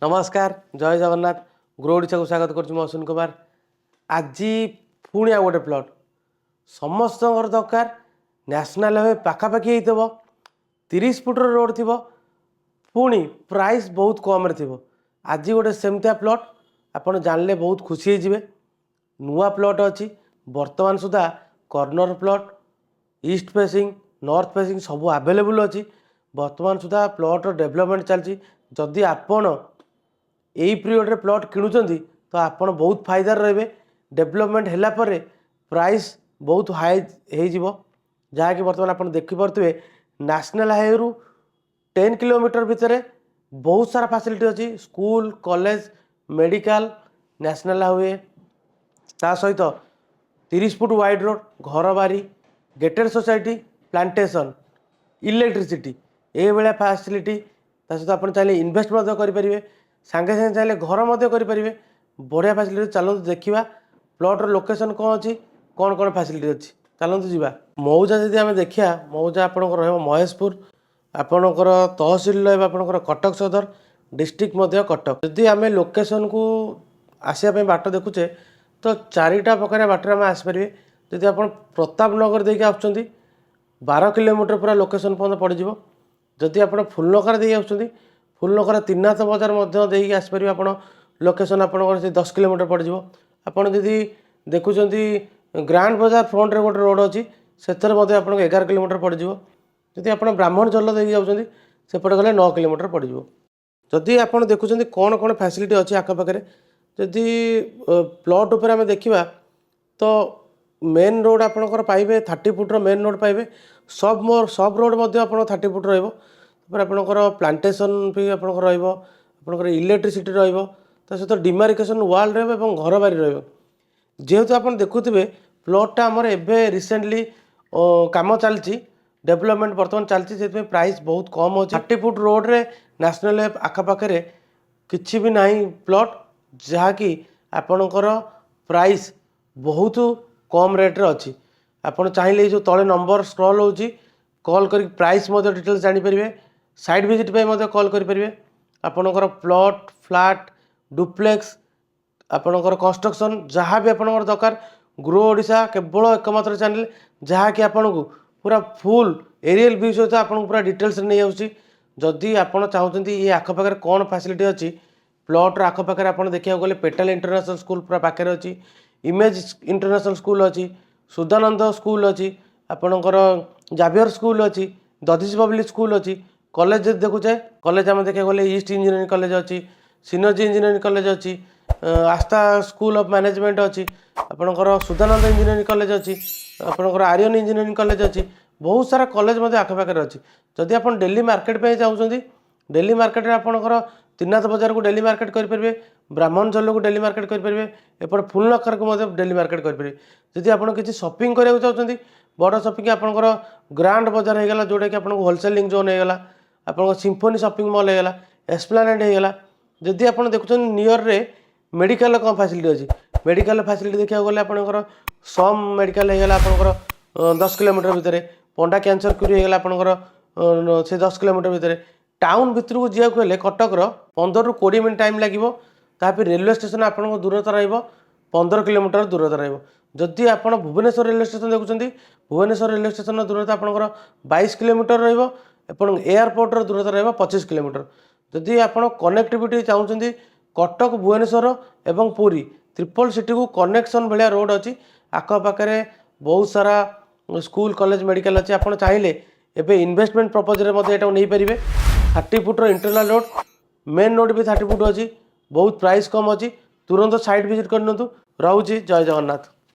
नमस्कार जय जगन्नाथ ग्रो ओडिशा को स्वागत करुँ अश्विन कुमार। आज पुणी आ गोटे प्लट समस्त दरकार नेशनल हाईवे पाखापाखि हो 30 फुट्र रोड थी पुणी प्राइस बहुत कम रे थी। आज गोटे सेमतिया प्लट आपड़ जानले बहुत खुशी होइजिबे। नुआ प्लट अच्छी वर्तमान सुधा कॉर्नर प्लट ईस्ट फेसिंग नॉर्थ फेसिंग सब अवेलेबल अच्छी। वर्तमान सुधा प्लट डेवलपमेंट चलती। जदि आपण यही पीरियड रे प्लट किणुचंती तो आपण बहुत फायदा रहे। डेवलपमेंट हैला परे प्राइस बहुत हाई हो जहाँकि बर्तमान आप देखिपे नेशनल हाईवे रु 10 किलोमीटर भितर बहुत सारा फैसिलिटी अच्छी। School college medical national highway ता सहित 30 फुट वाइड रोड घर बारी गेटेड सोसाइटी प्लांटेशन इलेक्ट्रिसिटी ये भाया फैसिलिटी सहित आप चाहिए इन्वेस्ट करेंगे सांगे सांगे चाहिए घर करेंगे। बढ़िया फैसिलिटी चलते देखा प्लटर लोकेशन कौन अच्छी कौन कौन फैसिलिटी अच्छी चलते जावा। मौजा जदि आम देखा मौजा आपंकर महेशपुर आपणकर तहसिल आपंकर कटक सदर डिस्ट्रिक्ट कटक। जदि आम लोकेशन को आसापी बाट देखुचे तो 4टा प्रकार बाटर आम आसपारे। जदि आप प्रताप नगर देके आसुँच 12 किलोमीटर पूरा लोकेशन पर्यटन पड़ज। जदि आप फुलनखर दे आसुँच फुलनखर त्रिनाथ बजार देकी आसपारे आप लोकेशन आपंकर से 10 किलोमीटर पड़ज। आपड़ जदि देखुं ग्रांड बाजार फ्रंट रे गोटे रोड अच्छी से आपको 11 किलोमीटर पड़ज। जदि आप ब्राह्मण जल देकी जाऊँच सेपटे गले 9 किलोमीटर पड़ज। जदि आप देखुं कौन कौन फैसिलिटी अच्छी आखपाखे जदि प्लट उपर आम देखा तो मेन रोड आपंकर पाइबे 30 फुट्र मेन रोड पाइबे। सब रोड आप 30 फुट रहा प्लांटेशन भी आपंकर रहा इलेक्ट्रिसिटी रहा सहित डिमार्केशन वाल रहा घर बारी रहा। जेहेतु आप देखुवे प्लटटा आमर एवं रिसेंटली काम चलती डेवलपमेंट बर्तमान चलती से प्राइस बहुत कम हो 30 फुट रोड रे नेशनल आखपाखे किसी भी ना प्लट जहाँकि आपणकर प्राइस बहुत कम रेट्रे अच्छी। आपड़ चाहिए जो तले नंबर स्क्रॉल होची कॉल कर प्राइस डिटेल्स जानीपर साइट विजिट कॉल करेंगे। आपणकर प्लट फ्लैट डुप्लेक्स आपणकर कंस्ट्रक्शन जहाँ भी आपणकर दरकार ग्रो ओडिशा केवल एकमात्र चैनल जहाँकि आपन को पूरा फुल एरियल व्यू सहित आपको पूरा डिटेल्स नहीं आउची। जदि आपड़ चाहते ये आखपाखे कौन फैसिलिटी अच्छी प्लट्र आखपाखे आप देखा गले पेटल इंटरनेशनल स्कूल पूरा पाखे अच्छी इमेज इंटरनेशनल स्कूल अच्छी सुधानंद स्कूल अच्छी आपणकर जावियर स्कूल अच्छी दधीच पब्लिक स्कूल अच्छी। कॉलेज देखुचे कॉलेज आम देखा गले ईस्ट इंजीनियरिंग कॉलेज अच्छी सिनर्जी इंजीनियरिंग कॉलेज अच्छी आस्था स्कूल ऑफ मैनेजमेंट अच्छी आपणकर सुधानंद इंजीनियरिंग कॉलेज अच्छी आपणकर आर्यन इंजीनियरिंग कॉलेज अच्छी बहुत सारा कॉलेज आखपाखे अच्छी। जदि आप डेली मार्केट पे चाहते डेली मार्केट में आपणकर त्रिनाथ बजार को डेली मार्केट करेंगे ब्राह्मण जल को डेली मार्केट करेंगे एपटे फुलनखर को डेली मार्केट करेंगे। जदि आप किसी शॉपिंग कराया चाहते बड़ शॉपिंग आपंकर ग्रांड बजार होगा जोटा कि आपको होलसेलिंग जोन होगा आप सिम्फोनी शॉपिंग मॉल होगा एस्प्लानेड होगा। जदि आप देखुं नियर रे मेडिकल कौन फैसिलिटी अच्छी मेडिकल फैसिलिटी देखा गले आपंकर सम मेडिकल होगा आपंकर 10 किलोमीटर भितर पंडा कैंसर क्यूरी होगा आपंकर से 10 किलोमीटर भितर टाउन भितर को जावाक कटक 15 ରୁ 20 मिनट टाइम लगे। ताकि रेलवे स्टेशन आपको दूरता रहा 15 किलोमीटर दूरता रहा। जदि आप भुवनेश्वर रेलवे स्टेशन देखुं भुवनेश्वर रेलवे स्टेशन दूरता आपंकर 22 किलोमीटर रहा एयरपोर्ट दूरता रहा 25 किलोमीटर। जदि आप कनेक्टिविटी चाहते कटक भुवनेश्वर एवं पुरी ट्रिपल सिटी को कनेक्शन भाया रोड अच्छी आखपाखे बहुत सारा स्कूल कॉलेज मेडिकल अच्छी। आप चाहिए एवं इन्वेस्टमेंट पर्पज नहीं पारे 30 फुट्र इंटरनल रोड मेन रोड भी 30 फुट अच्छी बहुत प्राइस कम अच्छी तुरंत साइट विजिट कर रोचे। जय जगन्नाथ।